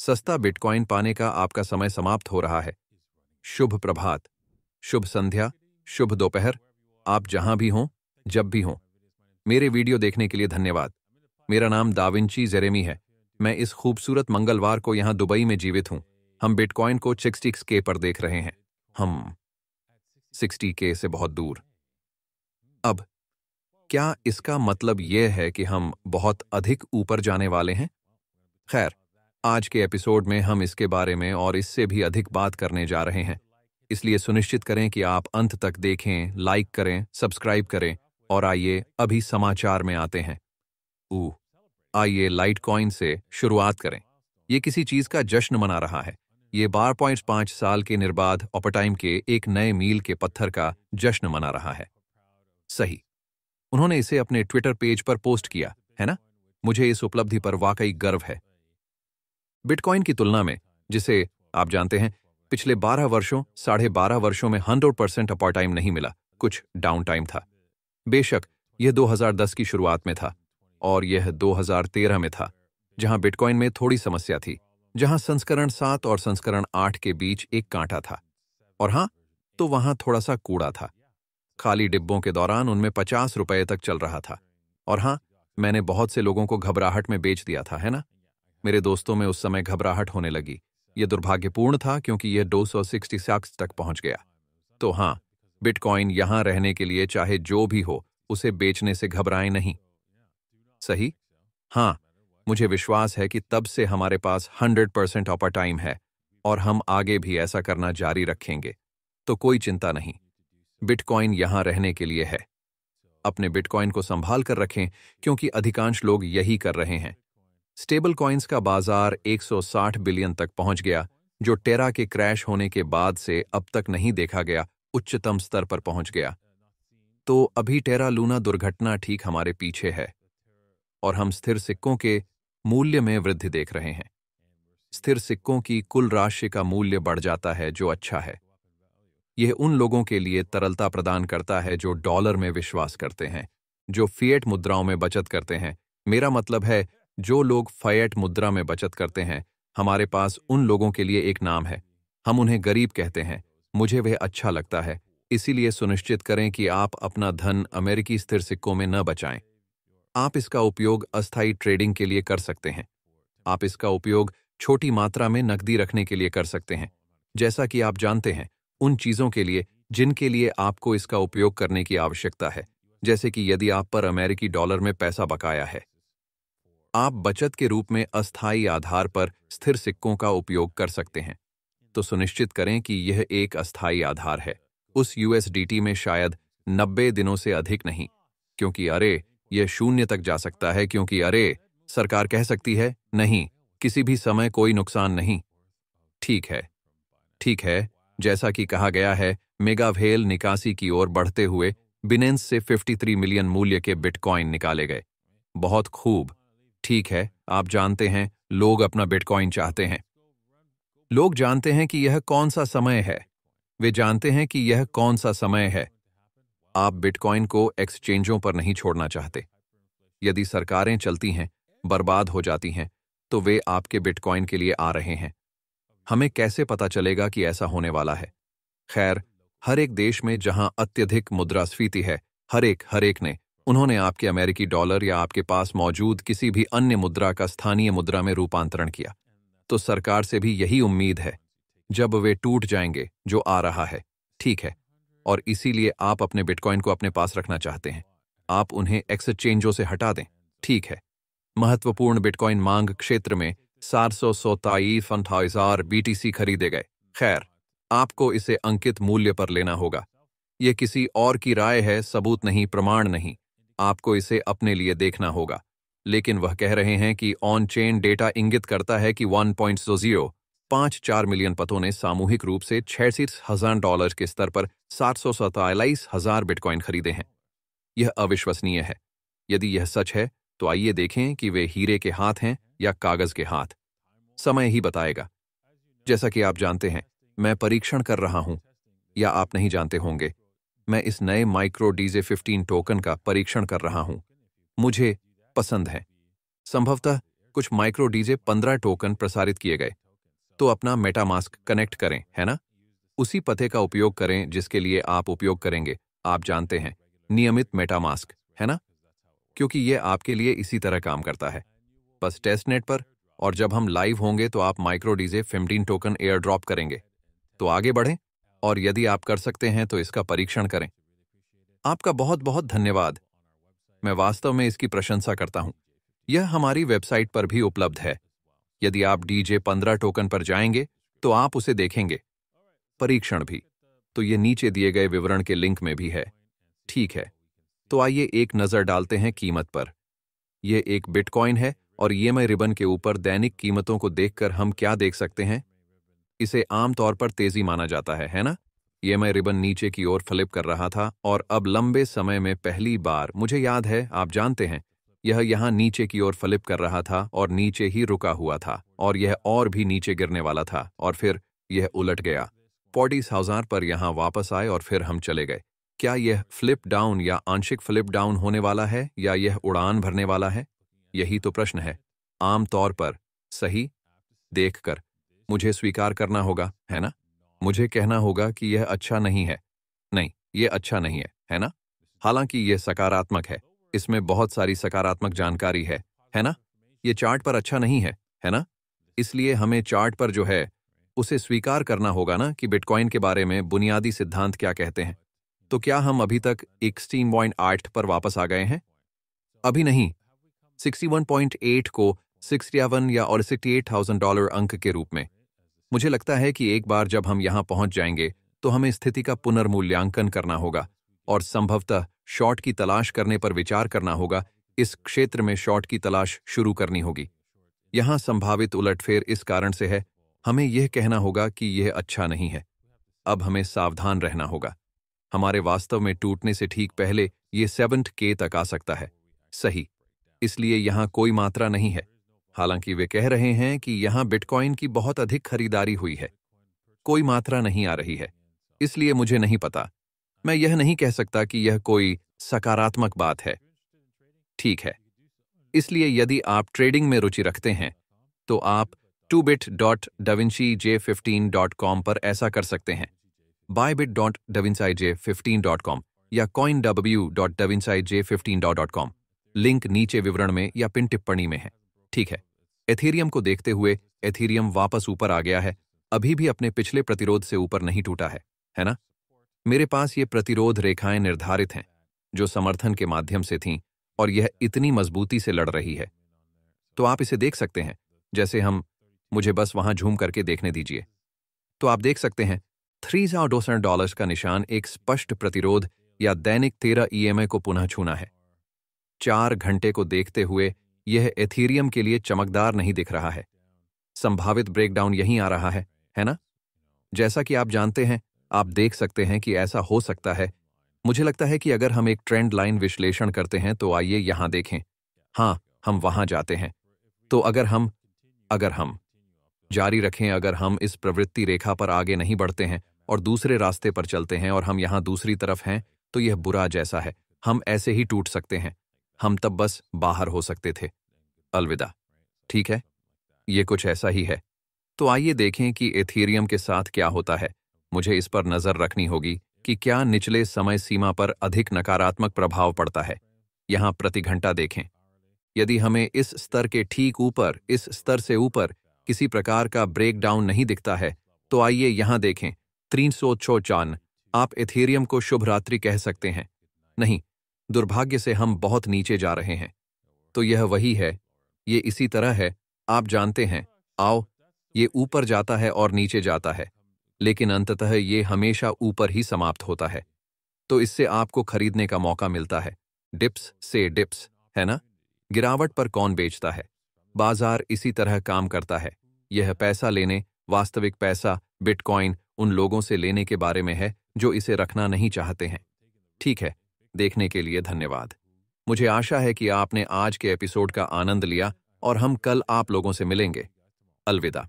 सस्ता बिटकॉइन पाने का आपका समय समाप्त हो रहा है। शुभ प्रभात, शुभ संध्या, शुभ दोपहर, आप जहां भी हों, जब भी हों। मेरे वीडियो देखने के लिए धन्यवाद। मेरा नाम दाविंची जेरेमी है। मैं इस खूबसूरत मंगलवार को यहां दुबई में जीवित हूं। हम बिटकॉइन को 60K पर देख रहे हैं। हम 60K से बहुत दूर। अब क्या इसका मतलब यह है कि हम बहुत अधिक ऊपर जाने वाले हैं? खैर, आज के एपिसोड में हम इसके बारे में और इससे भी अधिक बात करने जा रहे हैं। इसलिए सुनिश्चित करें कि आप अंत तक देखें, लाइक करें, सब्सक्राइब करें और आइए अभी समाचार में आते हैं। आइए लाइटकॉइन से शुरुआत करें। ये किसी चीज का जश्न मना रहा है। ये 12.5 साल के निर्बाध ऑपटाइम के एक नए मील के पत्थर का जश्न मना रहा है। सही, उन्होंने इसे अपने ट्विटर पेज पर पोस्ट किया है ना। मुझे इस उपलब्धि पर वाकई गर्व है। बिटकॉइन की तुलना में, जिसे आप जानते हैं, पिछले 12 वर्षों, 12.5 वर्षों में 100% अपर टाइम नहीं मिला, कुछ डाउन टाइम था। बेशक यह 2010 की शुरुआत में था और यह 2013 में था, जहां बिटकॉइन में थोड़ी समस्या थी, जहां संस्करण 7 और संस्करण 8 के बीच एक कांटा था। और हां, तो वहां थोड़ा सा कूड़ा था। खाली डिब्बों के दौरान उनमें 50 रुपए तक चल रहा था। और हां, मैंने बहुत से लोगों को घबराहट में बेच दिया था, है ना। मेरे दोस्तों में उस समय घबराहट होने लगी। यह दुर्भाग्यपूर्ण था क्योंकि यह 266 तक पहुंच गया। तो हां, बिटकॉइन यहां रहने के लिए चाहे जो भी हो, उसे बेचने से घबराएं नहीं। सही? हां, मुझे विश्वास है कि तब से हमारे पास 100% अपर टाइम है और हम आगे भी ऐसा करना जारी रखेंगे। तो कोई चिंता नहीं, बिटकॉइन यहां रहने के लिए है। अपने बिटकॉइन को संभाल कर रखें क्योंकि अधिकांश लोग यही कर रहे हैं। स्टेबल कॉइन्स का बाजार 160 बिलियन तक पहुंच गया, जो टेरा के क्रैश होने के बाद से अब तक नहीं देखा गया उच्चतम स्तर पर पहुंच गया। तो अभी टेरा लूना दुर्घटना ठीक हमारे पीछे है और हम स्थिर सिक्कों के मूल्य में वृद्धि देख रहे हैं। स्थिर सिक्कों की कुल राशि का मूल्य बढ़ जाता है, जो अच्छा है। यह उन लोगों के लिए तरलता प्रदान करता है जो डॉलर में विश्वास करते हैं, जो फिएट मुद्राओं में बचत करते हैं। मेरा मतलब है, जो लोग फिएट मुद्रा में बचत करते हैं। हमारे पास उन लोगों के लिए एक नाम है। हम उन्हें गरीब कहते हैं। मुझे वह अच्छा लगता है। इसीलिए सुनिश्चित करें कि आप अपना धन अमेरिकी स्थिर सिक्कों में न बचाएं। आप इसका उपयोग अस्थायी ट्रेडिंग के लिए कर सकते हैं। आप इसका उपयोग छोटी मात्रा में नकदी रखने के लिए कर सकते हैं, जैसा कि आप जानते हैं, उन चीजों के लिए जिनके लिए आपको इसका उपयोग करने की आवश्यकता है, जैसे कि यदि आप पर अमेरिकी डॉलर में पैसा बकाया है। आप बचत के रूप में अस्थायी आधार पर स्थिर सिक्कों का उपयोग कर सकते हैं। तो सुनिश्चित करें कि यह एक अस्थायी आधार है। उस यूएसडीटी में शायद 90 दिनों से अधिक नहीं, क्योंकि अरे, यह 0 तक जा सकता है, क्योंकि अरे, सरकार कह सकती है, नहीं, किसी भी समय कोई नुकसान नहीं। ठीक है, ठीक है, जैसा कि कहा गया है, मेगावेल निकासी की ओर बढ़ते हुए बिनेंस से 53 मिलियन मूल्य के बिटकॉइन निकाले गए। बहुत खूब। ठीक है, आप जानते हैं, लोग अपना बिटकॉइन चाहते हैं। लोग जानते हैं कि यह कौन सा समय है। वे जानते हैं कि यह कौन सा समय है। आप बिटकॉइन को एक्सचेंजों पर नहीं छोड़ना चाहते। यदि सरकारें चलती हैं, बर्बाद हो जाती हैं, तो वे आपके बिटकॉइन के लिए आ रहे हैं। हमें कैसे पता चलेगा कि ऐसा होने वाला है? खैर, हर एक देश में जहां अत्यधिक मुद्रास्फीति है, हर एक ने, उन्होंने आपके अमेरिकी डॉलर या आपके पास मौजूद किसी भी अन्य मुद्रा का स्थानीय मुद्रा में रूपांतरण किया। तो सरकार से भी यही उम्मीद है। जब वे टूट जाएंगे, जो आ रहा है, ठीक है, और इसीलिए आप अपने बिटकॉइन को अपने पास रखना चाहते हैं। आप उन्हें एक्सचेंजों से हटा दें, ठीक है। महत्वपूर्ण बिटकॉइन मांग क्षेत्र में 727,000 बीटीसी खरीदे गए। खैर, आपको इसे अंकित मूल्य पर लेना होगा। यह किसी और की राय है, सबूत नहीं, प्रमाण नहीं। आपको इसे अपने लिए देखना होगा। लेकिन वह कह रहे हैं कि ऑन चेन डेटा इंगित करता है कि 1.054 मिलियन पतों ने सामूहिक रूप से $66,000 के स्तर पर 747,000 बिटकॉइन खरीदे हैं। यह अविश्वसनीय है। यदि यह सच है, तो आइए देखें कि वे हीरे के हाथ हैं या कागज के हाथ। समय ही बताएगा। जैसा कि आप जानते हैं, मैं परीक्षण कर रहा हूं, या आप नहीं जानते होंगे, मैं इस नए माइक्रो डीजे15 टोकन का परीक्षण कर रहा हूं। मुझे पसंद है। संभवतः कुछ माइक्रो डीजे 15 टोकन प्रसारित किए गए। तो अपना मेटामास्क कनेक्ट करें, है ना? उसी पते का उपयोग करें जिसके लिए आप उपयोग करेंगे, आप जानते हैं, नियमित मेटामास्क, है ना? क्योंकि यह आपके लिए इसी तरह काम करता है। बस टेस्ट नेट पर, और जब हम लाइव होंगे तो आप micro DJ 15 token air drop करेंगे। तो आगे बढ़ें, और यदि आप कर सकते हैं तो इसका परीक्षण करें। आपका बहुत बहुत धन्यवाद। मैं वास्तव में इसकी प्रशंसा करता हूं। यह हमारी वेबसाइट पर भी उपलब्ध है। यदि आप डीजे 15 टोकन पर जाएंगे तो आप उसे देखेंगे। परीक्षण भी तो ये नीचे दिए गए विवरण के लिंक में भी है। ठीक है, तो आइए एक नजर डालते हैं कीमत पर। यह एक बिटकॉइन है और ईएमआई रिबन के ऊपर दैनिक कीमतों को देखकर हम क्या देख सकते हैं? इसे आमतौर पर तेजी माना जाता है ना? ईएमआई रिबन नीचे की ओर फ्लिप कर रहा था और अब लंबे समय में पहली बार, मुझे याद है, आप जानते हैं, यह यहां नीचे की ओर फ्लिप कर रहा था और नीचे ही रुका हुआ था और यह और भी नीचे गिरने वाला था और फिर यह उलट गया। 40,000 पर यहां वापस आए और फिर हम चले गए। क्या यह फ्लिप डाउन या आंशिक फ्लिप डाउन होने वाला है या यह उड़ान भरने वाला है? यही तो प्रश्न है। आमतौर पर सही देखकर मुझे स्वीकार करना होगा, है ना? मुझे कहना होगा कि यह अच्छा नहीं है। नहीं, यह अच्छा नहीं है ना? हालांकि यह सकारात्मक है, इसमें बहुत सारी सकारात्मक जानकारी है ना? यह चार्ट पर अच्छा नहीं है ना? इसलिए हमें चार्ट पर जो है उसे स्वीकार करना होगा ना कि बिटकॉइन के बारे में बुनियादी सिद्धांत क्या कहते हैं। तो क्या हम अभी तक 16.8 पर वापस आ गए हैं? अभी नहीं। 61.8 को 61 या और $68,000 अंक के रूप में। मुझे लगता है कि एक बार जब हम यहां पहुंच जाएंगे तो हमें स्थिति का पुनर्मूल्यांकन करना होगा और संभवतः शॉर्ट की तलाश करने पर विचार करना होगा। इस क्षेत्र में शॉर्ट की तलाश शुरू करनी होगी। यहां संभावित उलटफेर इस कारण से है, हमें यह कहना होगा कि यह अच्छा नहीं है। अब हमें सावधान रहना होगा। हमारे वास्तव में टूटने से ठीक पहले यह 7K तक आ सकता है। सही, इसलिए यहां कोई मात्रा नहीं है। हालांकि वे कह रहे हैं कि यहां बिटकॉइन की बहुत अधिक खरीदारी हुई है। कोई मात्रा नहीं आ रही है, इसलिए मुझे नहीं पता। मैं यह नहीं कह सकता कि यह कोई सकारात्मक बात है। ठीक है, इसलिए यदि आप ट्रेडिंग में रुचि रखते हैं तो आप 2bit.davinci15.com पर ऐसा कर सकते हैं, bybit.davinci15.com या coinw.davinci15.com। लिंक नीचे विवरण में या पिन टिप्पणी में है। ठीक है, एथेरियम को देखते हुए एथेरियम वापस ऊपर आ गया है, अभी भी अपने पिछले प्रतिरोध से ऊपर नहीं टूटा है ना? मेरे पास ये प्रतिरोध रेखाएं निर्धारित हैं जो समर्थन के माध्यम से थीं और यह इतनी मजबूती से लड़ रही है। तो आप इसे देख सकते हैं, जैसे मुझे बस वहां झूम करके देखने दीजिए। तो आप देख सकते हैं $3,200 का निशान एक स्पष्ट प्रतिरोध या दैनिक 13 ईएमआई को पुनः छूना है। 4 घंटे को देखते हुए यह एथेरियम के लिए चमकदार नहीं दिख रहा है। संभावित ब्रेकडाउन यहीं आ रहा है ना? जैसा कि आप जानते हैं, आप देख सकते हैं कि ऐसा हो सकता है। मुझे लगता है कि अगर हम एक ट्रेंड लाइन विश्लेषण करते हैं तो आइए यहां देखें। हाँ, हम वहां जाते हैं। तो अगर हम जारी रखें, अगर हम इस प्रवृत्ति रेखा पर आगे नहीं बढ़ते हैं और दूसरे रास्ते पर चलते हैं और हम यहां दूसरी तरफ हैं, तो यह बुरा जैसा है। हम ऐसे ही टूट सकते हैं। हम तब बस बाहर हो सकते थे। अलविदा। ठीक है, ये कुछ ऐसा ही है। तो आइए देखें कि एथेरियम के साथ क्या होता है। मुझे इस पर नजर रखनी होगी कि क्या निचले समय सीमा पर अधिक नकारात्मक प्रभाव पड़ता है। यहां प्रति घंटा देखें। यदि हमें इस स्तर के ठीक ऊपर, इस स्तर से ऊपर किसी प्रकार का ब्रेकडाउन नहीं दिखता है, तो आइए यहां देखें। 354। आप एथेरियम को शुभ रात्रि कह सकते हैं। नहीं, दुर्भाग्य से हम बहुत नीचे जा रहे हैं। तो यह वही है, ये इसी तरह है, आप जानते हैं। आओ, ये ऊपर जाता है और नीचे जाता है, लेकिन अंततः ये हमेशा ऊपर ही समाप्त होता है। तो इससे आपको खरीदने का मौका मिलता है। डिप्स से डिप्स, है ना? गिरावट पर कौन बेचता है? बाजार इसी तरह काम करता है। यह पैसा लेने, वास्तविक पैसा, बिटकॉइन उन लोगों से लेने के बारे में है जो इसे रखना नहीं चाहते हैं। ठीक है, देखने के लिए धन्यवाद। मुझे आशा है कि आपने आज के एपिसोड का आनंद लिया और हम कल आप लोगों से मिलेंगे। अलविदा।